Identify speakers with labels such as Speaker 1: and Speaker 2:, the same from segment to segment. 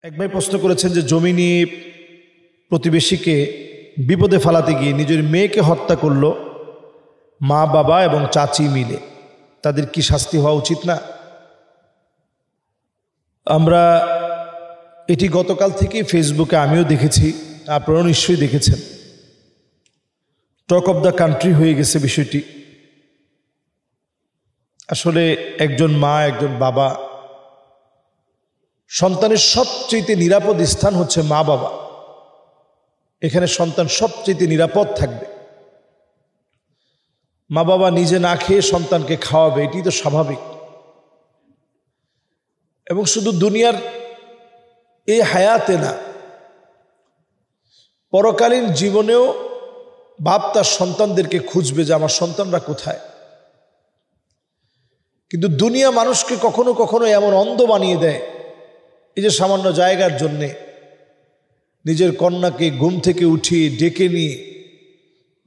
Speaker 1: এক ভাই প্রশ্ন করেছেন যে জমি নিয়ে প্রতিবেশীকে বিপদে ফেলাতে গিয়ে নিজের মেয়েকে হত্যা করলো মা বাবা এবং চাচি মিলে, তাদের কি শাস্তি হওয়া উচিত না? আমরা এটি গতকাল থেকেই ফেসবুকে আমিও দেখেছি, আপনারাও নিশ্চয়ই দেখেছেন। টক অফ দ্য কান্ট্রি হয়ে গেছে বিষয়টি। আসলে একজন মা একজন বাবা, সন্তানের সবচেয়ে নিরাপদ স্থান হচ্ছে মা বাবা। এখানে সন্তান সবচেয়ে নিরাপদ থাকবে। মা বাবা নিজে না খেয়ে সন্তানকে খাওয়াবে, এটি তো স্বাভাবিক। এবং শুধু দুনিয়ার এই হায়াতে না, পরকালীন জীবনেও বাপ তার সন্তানদেরকে খুঁজবে যে আমার সন্তানরা কোথায়। কিন্তু দুনিয়া মানুষকে কখনো কখনো এমন অন্ধ বানিয়ে দেয়, এই যে সামান্য জায়গার জন্যে নিজের কন্যাকে ঘুম থেকে উঠিয়ে ডেকে নিয়ে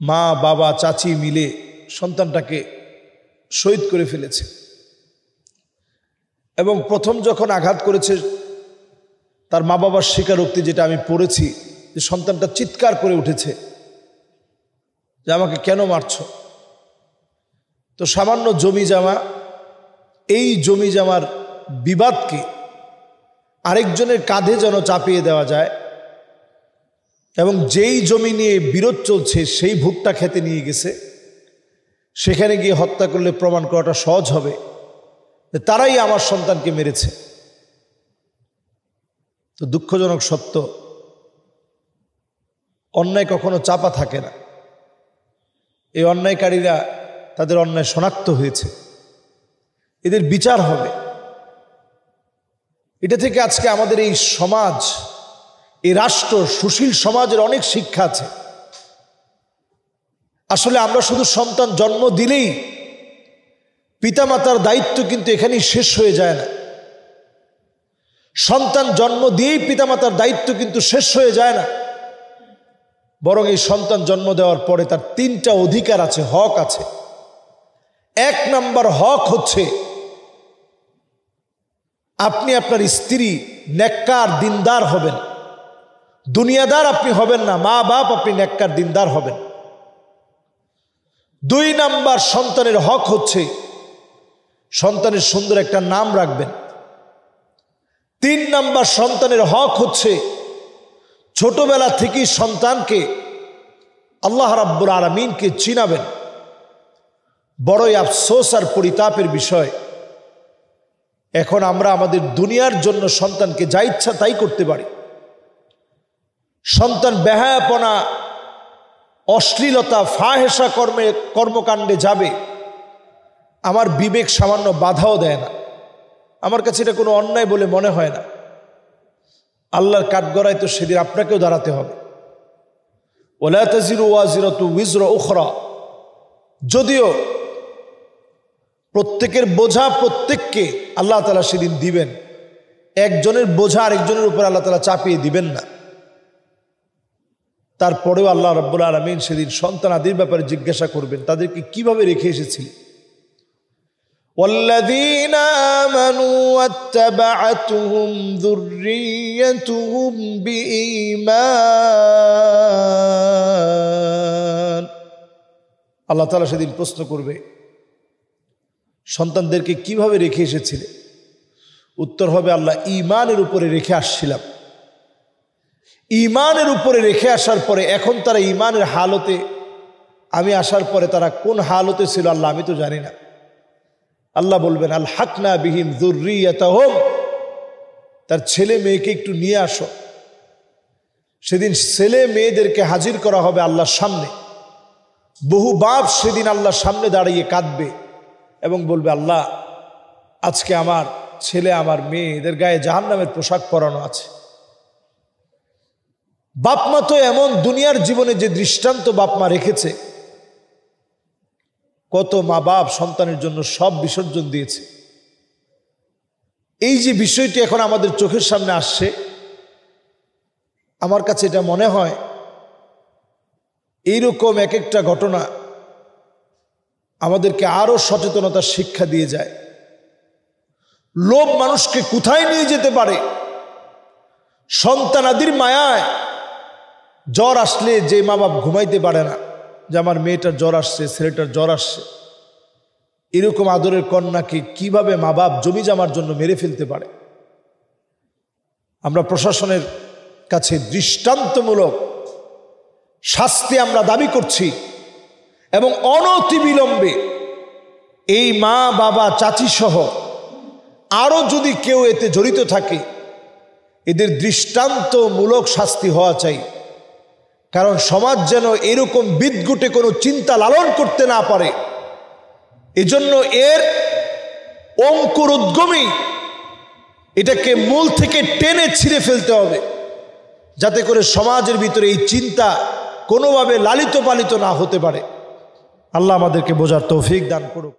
Speaker 1: মা বাবা চাচি মিলে সন্তানটাকে শহীদ করে ফেলেছে। এবং প্রথম যখন আঘাত করেছে তার মা বাবার স্বীকারোক্তি, যেটা আমি পড়েছি, যে সন্তানটা চিৎকার করে উঠেছে যে আমাকে কেন মারছ। তো সামান্য জমি জমা, এই জমি জমার বিবাদকে আরেকজনের কাঁধে যেন চাপিয়ে দেওয়া যায় এবং যেই জমি নিয়ে বিরোধ চলছে সেই ভুট্টা খেতে নিয়ে গেছে, সেখানে গিয়ে হত্যা করলে প্রমাণ করাটা সহজ হবে যে তারাই আমার সন্তানকে মেরেছে। তো দুঃখজনক সত্য, অন্যায় কখনো চাপা থাকে না। এই অন্যায়কারীরা তাদের অন্যায় শনাক্ত হয়েছে, এদের বিচার হবে। এটা থেকে আজকে আমাদের এই সমাজ, এই রাষ্ট্র, সুশীল সমাজের অনেক শিক্ষা আছে। আসলে আমরা শুধু সন্তান জন্ম দিলেই পিতামাতার দায়িত্ব কিন্তু এখানেই শেষ হয়ে যায় না। সন্তান জন্ম দিয়েই পিতামাতার দায়িত্ব কিন্তু শেষ হয়ে যায় না, বরং এই সন্তান জন্ম দেওয়ার পরে তার 3টা অধিকার আছে, হক আছে। 1 নম্বর হক হচ্ছে আপনি আপনার স্ত্রী নেককার দিনদার হবেন, দুনিয়াদার আপনি হবেন না, মা বাপ আপনি নেককার দিনদার হবেন। 2 নম্বর সন্তানের হক হচ্ছে সন্তানের সুন্দর একটা নাম রাখবেন। 3 নম্বর সন্তানের হক হচ্ছে ছোটবেলা থেকেই সন্তানকে আল্লাহ রাব্বুল আলামিনকে চিনাবেন। বড়ই আফসোস আর পরিতাপের বিষয়, এখন আমরা আমাদের দুনিয়ার জন্য সন্তানকে যা ইচ্ছা তাই করতে পারি। সন্তান বেহায়াপনা, অশ্লীলতা, ফাহেসা কর্মকাণ্ডে যাবে, আমার বিবেক সামান্য বাধাও দেয় না। আমার কাছে এটা কোনো অন্যায় বলে মনে হয় না। আল্লাহর কাঠগড়ায় তো সেদিন আপনাকেও দাঁড়াতে হবে। ওয়ালা তাজিরু ওয়াজিরাতু উযরা উখরা, যদিও প্রত্যেকের বোঝা প্রত্যেককে আল্লাহ তাআলা সেদিন দিবেন, একজনের বোঝা আরেকজনের উপর আল্লাহ তাআলা চাপিয়ে দিবেন না। তারপরেও আল্লাহ রাব্বুল আলামিন সেদিন সন্তান আদির ব্যাপারে জিজ্ঞাসা করবেন, তাদেরকে কিভাবে রেখে এসেছিলেন। والذين آمنوا واتبعتهم ذريتهم بإيمان, আল্লাহ তাআলা সেদিন প্রশ্ন করবে সন্তানদেরকে কিভাবে রেখে এসেছিলে। উত্তর হবে আল্লাহ ঈমানের উপরে রেখে আসছিলাম। ঈমানের উপরে রেখে আসার পরে এখন তারা ঈমানের হালতে, আমি আসার পরে তারা কোন হালতে ছিল আল্লাহ আমি তো জানি না। আল্লাহ বলবেন আলহাকনা বিহিম যুররিয়াতাহুম, তার ছেলে মেয়েকে একটু নিয়ে আসো। সেদিন ছেলে মেয়েদেরকে হাজির করা হবে আল্লাহর সামনে। বহু বাপ সেদিন আল্লাহর সামনে দাঁড়িয়ে কাঁদবে এবং বলবে আল্লাহ আজকে আমার ছেলে আমার মেয়ে এদের গায়ে জাহান্নামের পোশাক পরানো আছে। বাপমা তো এমন দুনিয়ার জীবনে যে দৃষ্টান্ত বাপমা রেখেছে, কত মা বাপ সন্তানের জন্য সব বিসর্জন দিয়েছে। এই যে বিষয়টি এখন আমাদের চোখের সামনে আসছে, আমার কাছে এটা মনে হয় এইরকম এক একটা ঘটনা আমাদেরকে আরো সচেতনতার শিক্ষা দিয়ে যায়। লোভ মানুষকে কোথায় নিয়ে যেতে পারে, সন্তানাদির মায়ায় জ্বর আসলে যে মা বাপ ঘুমাইতে পারে না যে আমার মেয়েটার জ্বর আসছে, ছেলেটার জ্বর আসছে, এরকম আদরের কন্যাকে কিভাবে মা বাপ জমি জমার জন্য মেরে ফেলতে পারে? আমরা প্রশাসনের কাছে দৃষ্টান্তমূলক শাস্তি আমরা দাবি করছি এবং অনতিবিলম্বে এই মা বাবা চাচি সহ আরো যদি কেউ এতে জড়িত থাকে এদের দৃষ্টান্তমূলক শাস্তি হওয়া চাই। কারণ সমাজ যেন এরকম বিদঘুটে কোনো চিন্তা লালন করতে না পারে, এজন্য এর অঙ্কুর উদ্গমেই এটাকে মূল থেকে টেনে ছিঁড়ে ফেলতে হবে, যাতে করে সমাজের ভিতরে এই চিন্তা কোনোভাবে লালিত পালিত না হতে পারে। আল্লাহ আমাদেরকে বোঝার তৌফিক দান করুক।